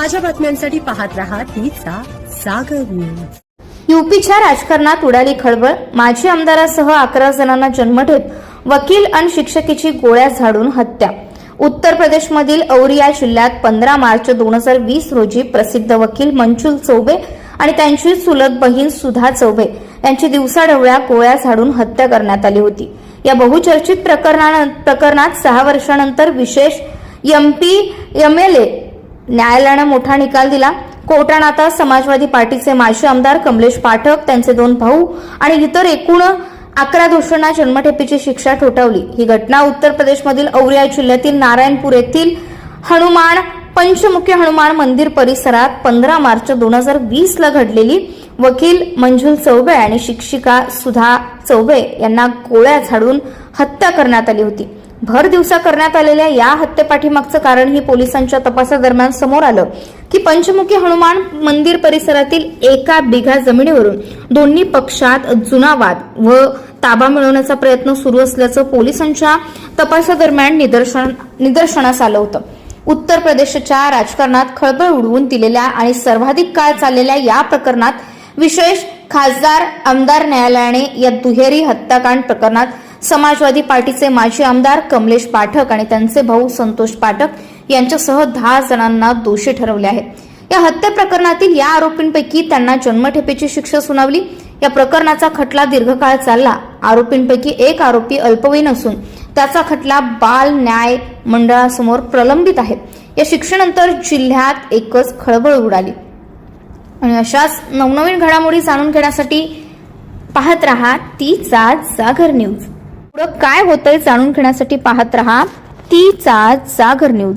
ताज्या बातम्यांसाठी पाहत रहा तीचा सागर न्यूज। यूपीच्या राजकारणात उडाली खळबळ। माजी आमदारासह 11 जणांना जन्मठेप। वकील आणि शिक्षकीची गोळ्या झाडून हत्या। उत्तर प्रदेशमधील औरिया जिल्ह्यात 15 मार्च 2020 रोजी प्रसिद्ध वकील मंजुल चौबे आणि त्यांची चुलत बहीण सुधा चौबे यांची दिवसाढवळ्या गोळ्या झाडून हत्या करण्यात आली होती। या बहुचर्चित प्रकरणात 6 वर्षांनंतर विशेष एमएलए न्यायालयाने मोठा निकाल दिला। कोर्टाने आता समाजवादी पार्टीचे माजी आमदार कमलेश पाठक, त्यांचे 2 भाऊ आणि इतर एकूण 11 दोषींना जन्मठेपेची शिक्षा ठोठावली। ही घटना उत्तर प्रदेशमधील औरिया जिल्ह्यातील नारायणपूर येथील पंचमुखी हनुमान मंदिर परिसरात 15 मार्च 2020 ला घडलेली। वकील मंजुल चौबे आणि शिक्षिका सुधा चौबे यांना गोळ्या झाडून हत्या करण्यात आली होती। भर दिवसा करण्यात आलेल्या या हत्येपाठीमागचं कारण ही पोलिसांच्या तपासादरम्यान समोर आलं की पंचमुखी हनुमान मंदिर परिसरातील 1 बिघा जमिनीवरून दोन्ही पक्षात जुना वाद व ताबा मिळवण्याचा प्रयत्न सुरू असल्याचं पोलिसांच्या तपासादरम्यान निदर्शनास आलं होतं। उत्तर प्रदेशच्या राजकारणात खळबळ उडवून दिलेल्या आणि सर्वाधिक काळ चाललेल्या या प्रकरणात विशेष खासदार आमदार न्यायालयाने या दुहेरी हत्याकांड प्रकरणात समाजवादी पार्टीचे माजी आमदार कमलेश पाठक आणि त्यांचे भाऊ संतोष पाठक यांच्यासह 10 जणांना दोषी ठरवले आहे। या हत्या प्रकरणातील या आरोपींपैकी त्यांना जन्मठेपेची शिक्षा सुनावली। या प्रकरणाचा खटला दीर्घकाळ चालला। आरोपींपैकी एक आरोपी अल्पवयीन असून त्याचा खटला बाल न्याय मंडळासमोर प्रलंबित आहे। या शिक्षेनंतर जिल्ह्यात एकच खळबळ उडाली आणि अशाच नवनवीन घडामोडी जाणून घेण्यासाठी पाहत रहा तीचा जागर न्यूज। पुढे काय होतंय जाणून घेण्यासाठी पाहत रहा तीचा जागर न्यूज।